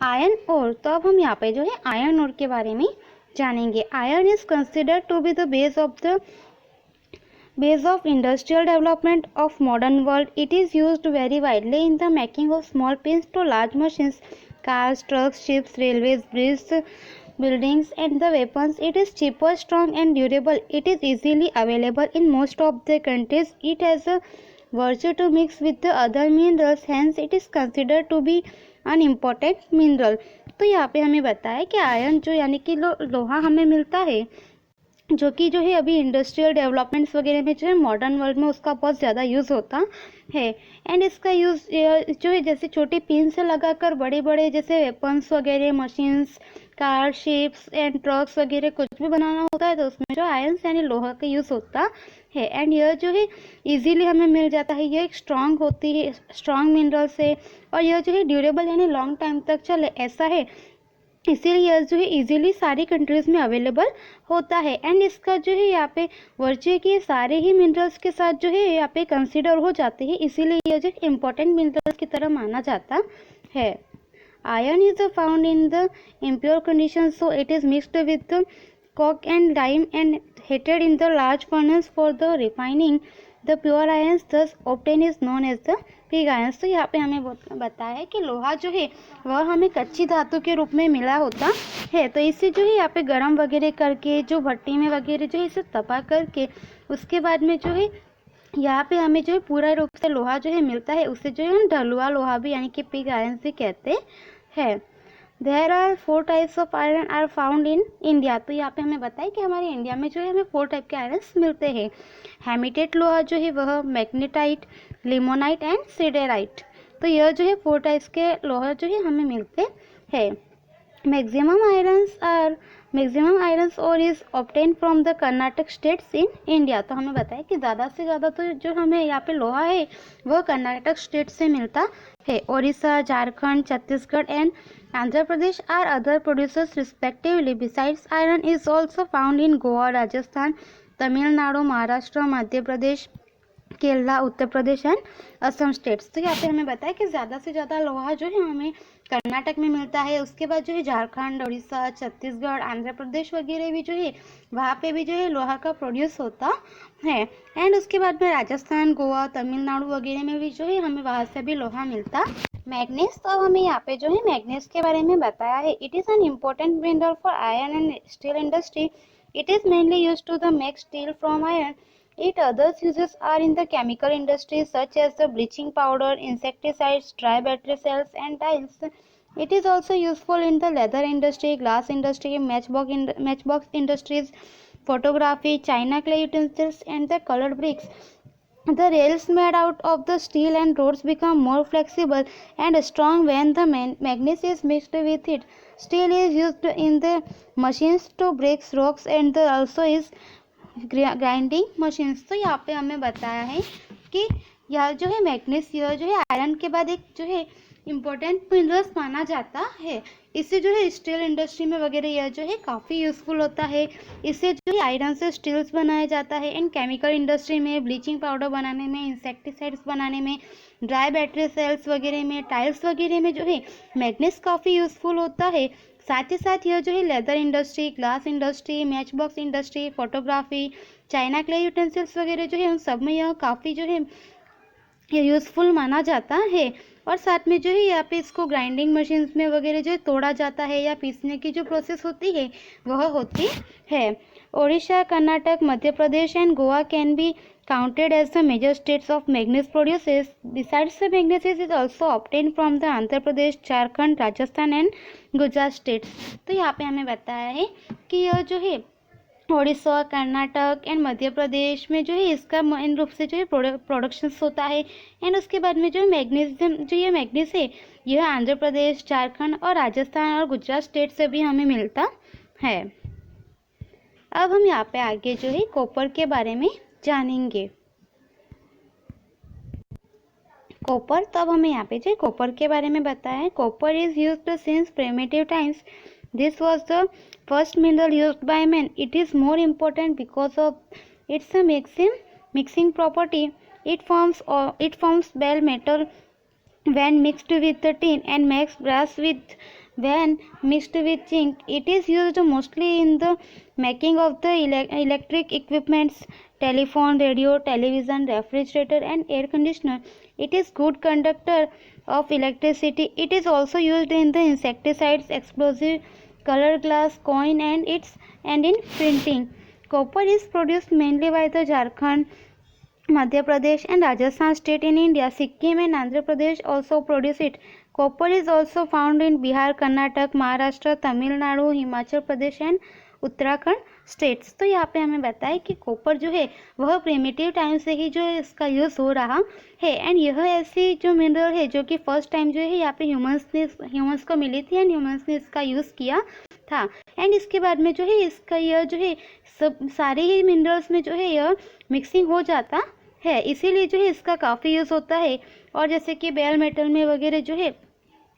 Iron ore, तो अब हम यहाँ पे जो है आयरन ओर के बारे में जानेंगे। Iron is considered to be the base of industrial development of modern world. It is used very widely in the making of small pins to large machines, cars, trucks, ships, railways, bridges, buildings, and the weapons. It is cheaper, strong, and durable. It is easily available in most of the countries. It has a virtue to mix with the other minerals, hence it is considered to be an important mineral. तो यहाँ पे हमें बताया कि iron जो यानी कि लोहा हमें मिलता है, जो कि जो है अभी इंडस्ट्रियल डेवलपमेंट्स वगैरह में जो है मॉडर्न वर्ल्ड में उसका बहुत ज़्यादा यूज़ होता है। एंड इसका यूज़ जो है जैसे छोटी पिन से लगाकर बड़े बड़े जैसे वेपन्स वगैरह, machines, car, ships and trucks वगैरह कुछ भी बनाना होता है तो उसमें जो आयरन यानी लोहा का यूज़ होता है। एंड यह जो है इजीली हमें मिल जाता है। यह एक स्ट्रॉन्ग होती है, स्ट्रॉन्ग मिनरल्स है, और यह जो है ड्यूरेबल यानी लॉन्ग टाइम तक चले ऐसा है, इसीलिए यह जो है इजीली सारी कंट्रीज़ में अवेलेबल होता है। एंड इसका जो है यहाँ पे वर्च्यू कि सारे ही मिनरल्स के साथ जो है यहाँ पे कंसीडर हो जाते हैं, इसीलिए यह जो इम्पोर्टेंट मिनरल्स की तरह माना जाता है। Iron is found in the impure condition, so it is mixed with coke and lime and heated in the large furnace for the refining. The pure iron thus obtained is known as the pig iron. तो यहाँ पे हमें बताया है कि लोहा जो है वह हमें कच्ची धातु के रूप में मिला होता है, तो इससे जो है यहाँ पे गर्म वगैरह करके जो भट्टी में वगैरह जो है इसे तपा करके उसके बाद में जो है यहाँ पे हमें जो है पूरा रूप से लोहा जो है मिलता है, उससे जो है हम ढलुआ लोहा भी यानी कि पिग आयरन से कहते हैं। There are 4 types of iron are found in India. तो यहाँ पे हमें बताया कि हमारे इंडिया में जो है हमें 4 टाइप के आयरन्स मिलते हैं। हेमिटेट लोहा जो है वह मैग्नेटाइट, लिमोनाइट एंड सिडेराइट। तो यह जो है 4 टाइप्स के लोहा जो है हमें मिलते हैं। मैक्सिमम आयरन्स और is obtain from the Karnataka states in India. तो हमें बताया कि ज़्यादा से ज़्यादा तो जो हमें यहाँ पे लोहा है वह कर्नाटक स्टेट से मिलता है। Odisha, Jharkhand, Chhattisgarh and Andhra Pradesh are other producers respectively. Besides, iron is also found in Goa, Rajasthan, Tamil Nadu, Maharashtra, Madhya Pradesh, Kerala, Uttar Pradesh and Assam states. तो यहाँ पे हमें बताया कि ज़्यादा से ज़्यादा लोहा जो है हमें कर्नाटक में मिलता है, उसके बाद जो है झारखंड, उड़ीसा, छत्तीसगढ़, आंध्र प्रदेश वगैरह भी जो है वहाँ पे भी जो है लोहा का प्रोड्यूस होता है। एंड उसके बाद में राजस्थान, गोवा, तमिलनाडु वगैरह में भी जो है हमें वहाँ से भी लोहा मिलता। मैग्नीज, तो अब हमें यहाँ पे जो है मैग्नीज के बारे में बताया है। It is an important mineral for iron and steel industry. It is mainly used to the make steel from iron. Its other uses are in the chemical industry such as the bleaching powder, insecticides, dry battery cells and dyes. It is also useful in the leather industry, glass industry, matchbox industries, photography, china clay utensils and the colored bricks. The rails made out of the steel and rods become more flexible and strong when the manganese is mixed with it. Steel is used in the machines to break rocks and also is grinding machines. तो यहाँ पे हमें बताया है कि यह जो है मैग्नीज यह जो है आयरन के बाद एक जो है इम्पोर्टेंट मिनरल्स माना जाता है। इससे जो है स्टील इंडस्ट्री में वगैरह यह जो है काफ़ी यूज़फुल होता है। इससे जो है आयरन से स्टील्स बनाया जाता है। एंड केमिकल इंडस्ट्री में ब्लीचिंग पाउडर बनाने में, इंसेक्टिसाइड्स बनाने में, ड्राई बैटरी सेल्स वगैरह में, टाइल्स वगैरह में जो है मैग्नीज काफ़ी यूज़फुल होता है। साथ ही साथ यह जो है leather industry, glass industry, match box industry, photography, China clay utensils वगैरह जो है उन सब में यह काफ़ी जो है यूज़फुल माना जाता है। और साथ में जो है यहाँ पे इसको ग्राइंडिंग मशीन्स में वगैरह जो है तोड़ा जाता है या पीसने की जो प्रोसेस होती है वह होती है। Odisha, Karnataka, Madhya Pradesh and Goa can be counted as the major states of manganese producers. Besides, the manganese is also obtained from the Andhra Pradesh, Jharkhand, Rajasthan and Gujarat states. तो यहाँ पे हमें बताया है कि यह जो है ओडिशा, कर्नाटक एंड मध्य प्रदेश में जो है इसका मेन रूप से जो है प्रोडक्शन होता है। एंड उसके बाद में जो है मैग्नीशियम जो ये मैग्नीस है यह आंध्र प्रदेश, झारखंड और राजस्थान और गुजरात स्टेट से भी हमें मिलता है। अब हम यहाँ पे आगे जो है कॉपर के बारे में जानेंगे। कॉपर, तो अब हमें यहाँ पे जो कॉपर के बारे में बताया है। Copper is used since primitive times. This was the first mineral used by man. It is more important because of its a mixing property. It forms bell metal when mixed with the tin and makes brass with When mixed with zinc, it is used mostly in the making of the electric equipments, telephone, radio, television, refrigerator and air conditioner. It is good conductor of electricity. It is also used in the insecticides, explosive, color glass, coin and in printing. Copper is produced mainly by the Jharkhand, Madhya Pradesh and Rajasthan state in India. Sikkim and Andhra Pradesh also produce it. Copper is also found in Bihar, Karnataka, Maharashtra, Tamil Nadu, Himachal Pradesh and Uttarakhand states. तो यहाँ पे हमें बताया कि copper जो है वह primitive time से ही जो है इसका यूज़ हो रहा है। एंड यह ऐसी जो मिनरल है जो कि फर्स्ट टाइम जो है यहाँ पे ह्यूमंस को मिली थी एंड ह्यूमंस ने इसका यूज़ किया था। एंड इसके बाद में जो है इसका यह जो है सब सारे ही मिनरल्स में जो है यह मिक्सिंग हो जाता है, इसीलिए जो है इसका काफ़ी यूज़ होता है। और जैसे कि बेल मेटल में वगैरह जो है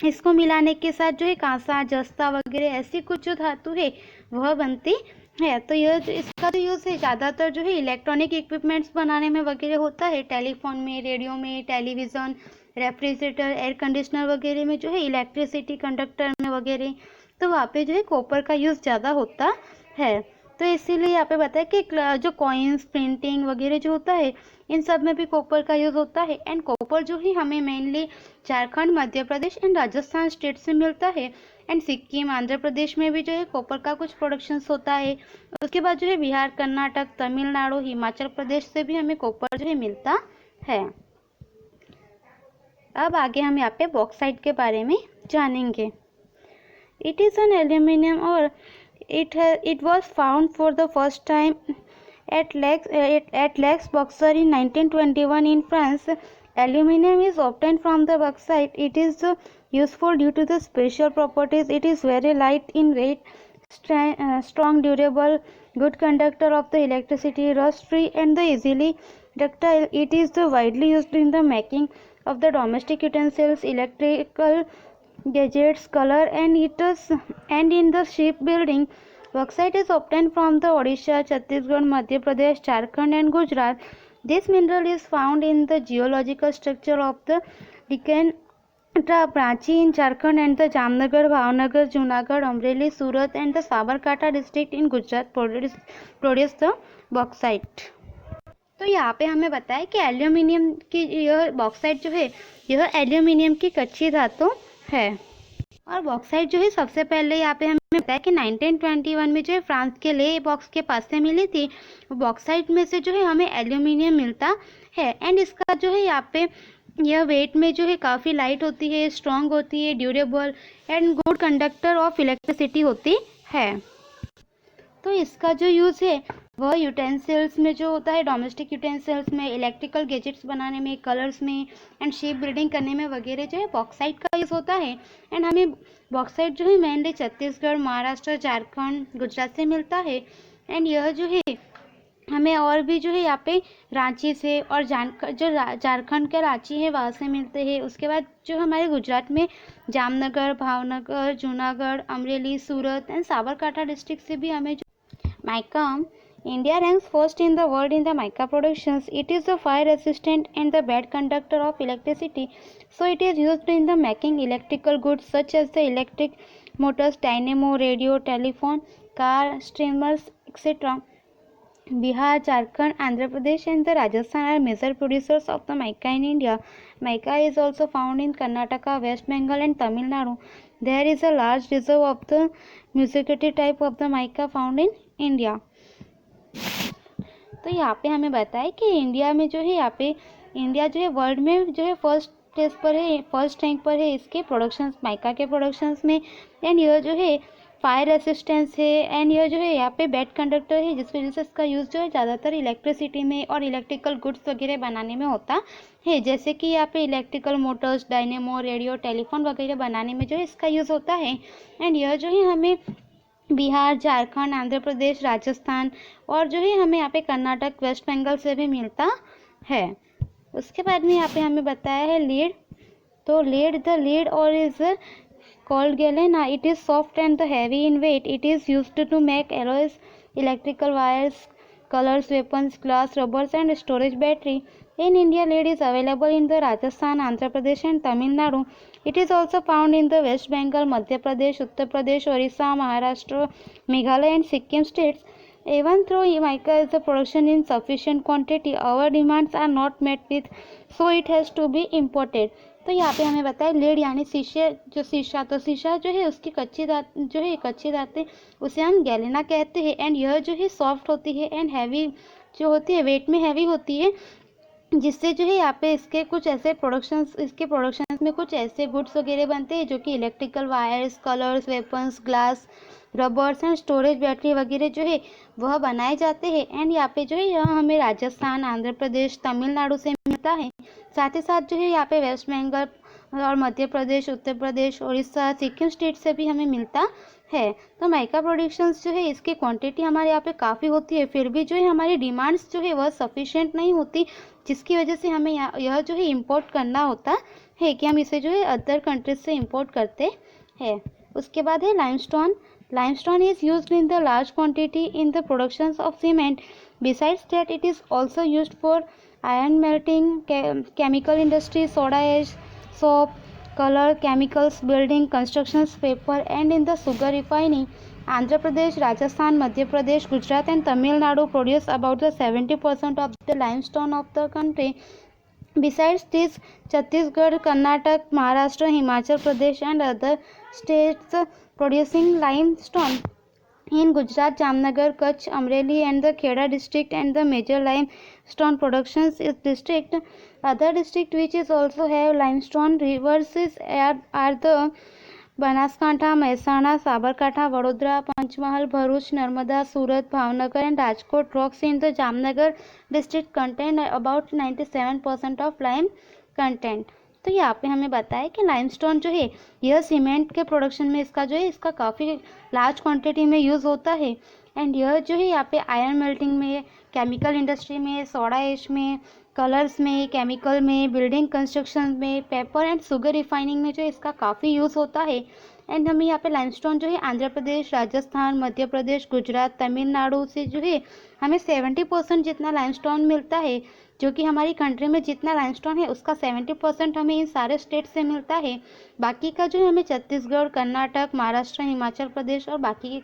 इसको मिलाने के साथ जो है कांसा, जस्ता वगैरह ऐसी कुछ जो धातु है वह बनती है। तो यह जो इसका जो यूज़ है ज़्यादातर जो है इलेक्ट्रॉनिक इक्विपमेंट्स बनाने में वगैरह होता है, टेलीफोन में, रेडियो में, टेलीविज़न, रेफ्रिजरेटर, एयर कंडीशनर वगैरह में जो है इलेक्ट्रिसिटी कंडक्टर में वगैरह, तो वहाँ पे जो है कॉपर का यूज़ ज़्यादा होता है। तो इसीलिए यहाँ पे बताया कि जो कॉइन्स, प्रिंटिंग वगैरह जो होता है इन सब में भी कॉपर का यूज़ होता है। एंड कॉपर जो है हमें mainly Jharkhand, Madhya Pradesh and Rajasthan state से मिलता है। एंड सिक्किम, आंध्र प्रदेश में भी जो है कॉपर का कुछ प्रोडक्शंस होता है। उसके बाद जो है बिहार, कर्नाटक, तमिलनाडु, हिमाचल प्रदेश से भी हमें कॉपर जो है मिलता है। अब आगे हम यहाँ पे बॉक्साइट के बारे में जानेंगे। इट इज़ एन एल्यूमिनियम और it was found for the first time at Lex Boxer in 1921 in France. Aluminium is obtained from the bauxite. It is useful due to the special properties. It is very light in weight, strong, durable, good conductor of the electricity, rust free and the easily ductile. It is widely used in the making of the domestic utensils, electrical gadgets, color and heaters and in the shipbuilding. Bauxite is obtained from the Odisha, Chhattisgarh, Madhya Pradesh, Jharkhand and Gujarat. This mineral is found in the geological structure of the Deccan Prachi in Jharkhand and the Jamnagar, Bhavnagar, Junagadh, Amreli, Surat and the Sabarkantha district in Gujarat produce the bauxite. तो यहाँ पे हमें बताया कि aluminium की यह bauxite जो है यह एल्यूमिनियम की कच्ची धातु है। और बॉक्साइट जो है सबसे पहले यहाँ पे हमें बताया कि 1921 में जो है फ्रांस के ले बॉक्स के पास से मिली थी। बॉक्साइट में से जो है हमें एल्यूमिनियम मिलता है। एंड इसका जो है यहाँ पे यह वेट में जो है काफ़ी लाइट होती है, स्ट्रॉन्ग होती है, durable and good conductor of electricity होती है। तो इसका जो यूज़ है वह यूटेंसिल्स में जो होता है, डोमेस्टिक यूटेंसिल्स में, इलेक्ट्रिकल गैजेट्स बनाने में, कलर्स में एंड शेप बिल्डिंग करने में वगैरह जो है बॉक्साइट का यूज़ होता है। एंड हमें बॉक्साइट जो है मेनली छत्तीसगढ़, महाराष्ट्र, झारखंड, गुजरात से मिलता है। एंड यह जो है हमें और भी जो है यहाँ पे रांची से और जो झारखंड का रांची है वहाँ से मिलते हैं। उसके बाद जो हमारे गुजरात में जामनगर, भावनगर, जूनागढ़, अमरेली, सूरत एंड साबरकांठा डिस्ट्रिक्ट से भी हमें mica. India ranks first in the world in the mica productions. It is the fire resistant and the bad conductor of electricity. So it is used in the making electrical goods such as the electric motors, dynamo, radio, telephone, car, streamers, etc. Bihar, Jharkhand, Andhra Pradesh and the Rajasthan are major producers of the mica in India. Mica is also found in Karnataka, West Bengal and Tamil Nadu. There is a large reserve of the muscovite type of the mica found in India. तो यहाँ पे हमें बताया कि India में जो है यहाँ पे इंडिया जो है वर्ल्ड में जो है फर्स्ट रैंक पर है इसके प्रोडक्शंस, माइका के प्रोडक्शंस में। एंड यह जो है फायर रेसिस्टेंस है एंड यह जो है यहाँ पे बैड कंडक्टर है, जिस वजह से इसका यूज़ जो है ज़्यादातर इलेक्ट्रिसिटी में और इलेक्ट्रिकल गुड्स वगैरह बनाने में होता है। जैसे कि यहाँ पे electrical Motors, dynamo, radio, telephone वगैरह बनाने में जो है इसका यूज़ होता है। एंड यह जो है हमें बिहार, झारखंड, आंध्र प्रदेश, राजस्थान और जो है हमें यहाँ पे कर्नाटक, वेस्ट बंगाल से भी मिलता है। उसके बाद में यहाँ पे हमें बताया है लीड। तो लीड और is called galena. It is soft and heavy in weight. It is used to make alloys, electrical wires, colors, weapons, glass, rubbers and storage battery. In India, lead is available in the Rajasthan, Andhra Pradesh and Tamil Nadu. It is also found in the West Bengal, Madhya Pradesh, Uttar Pradesh, Odisha, Maharashtra, Meghalaya and Sikkim states. Even though mica is the production in sufficient quantity, our demands are not met with, so it has to be imported. तो यहाँ पे हमें बताया lead यानी शीशे, जो शीशा, तो शीशा जो है उसकी कच्ची धातें उसे हम गैलेना कहते हैं. एंड यह जो है सॉफ्ट होती है एंड हैवी जो होती है, वेट में हैवी होती है, जिससे जो है यहाँ पे इसके प्रोडक्शंस में कुछ ऐसे गुड्स वगैरह बनते हैं जो कि electrical wires, colours, weapons, glass, rubbers and storage battery वगैरह जो है वह बनाए जाते हैं. एंड यहाँ पे जो है यह हमें राजस्थान, आंध्र प्रदेश, तमिलनाडु से मिलता है. साथ ही साथ जो है यहाँ पे वेस्ट बंगाल और मध्य प्रदेश, उत्तर प्रदेश, उड़ीसा, सिक्किम स्टेट से भी हमें मिलता है. तो माइका प्रोडक्शंस जो है इसकी क्वांटिटी हमारे यहाँ पे काफ़ी होती है, फिर भी जो है हमारी डिमांड्स जो है वह सफिशिएंट नहीं होती, जिसकी वजह से हमें यह जो है इंपोर्ट करना होता है, कि हम इसे जो है अदर कंट्रीज से इंपोर्ट करते हैं. उसके बाद है limestone. Limestone is used in the large quantity in the productions of cement. Besides that, it is also used for iron melting, chemical industry, soda ash, soap, color, chemicals, building, constructions, paper, and in the sugar refining. Andhra Pradesh, Rajasthan, Madhya Pradesh, Gujarat, and Tamil Nadu produce about the 70% of the limestone of the country. Besides this, Chhattisgarh, Karnataka, Maharashtra, Himachal Pradesh, and other states producing limestone. In Gujarat, Jamnagar, Kutch, Amreli, and the Kheda district and the major limestone productions is district. Other district which is also have limestone rivers are the Banaskantha, Mehsana, Sabarkantha, Vadodara, Panchmahal, Bharuch, Narmada, Surat, Bhavnagar, and Rajkot. Rocks in the Jamnagar district contain about 97% of lime content. तो यहाँ पे हमें बताया कि limestone जो है यह cement के प्रोडक्शन में इसका काफ़ी लार्ज क्वांटिटी में यूज़ होता है. एंड यह जो है यहाँ पे आयरन मेल्टिंग में, केमिकल इंडस्ट्री में, सोडा ऐश में, कलर्स में, केमिकल में, बिल्डिंग कंस्ट्रक्शन में, पेपर एंड शुगर रिफाइनिंग में जो इसका काफ़ी यूज़ होता है. एंड हमें यहाँ पे लाइमस्टोन जो है आंध्र प्रदेश, राजस्थान, मध्य प्रदेश, गुजरात, तमिलनाडु से जो है हमें 70% जितना लाइमस्टोन मिलता है, जो कि हमारी कंट्री में जितना लाइमस्टोन है उसका 70% हमें इन सारे स्टेट से मिलता है. बाकी का जो है हमें छत्तीसगढ़, कर्नाटक, महाराष्ट्र, हिमाचल प्रदेश और बाकी के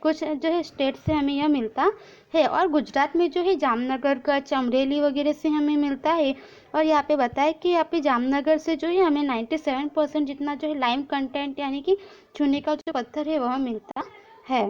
कुछ जो है स्टेट से हमें यह मिलता है. और गुजरात में जो है जामनगर, कच्छ, अमरेली वगैरह से हमें मिलता है. और यहाँ पे बताया कि यहाँ पे जामनगर से जो है हमें 97% जितना जो है लाइम कंटेंट यानी कि चूने का जो पत्थर है वह मिलता है.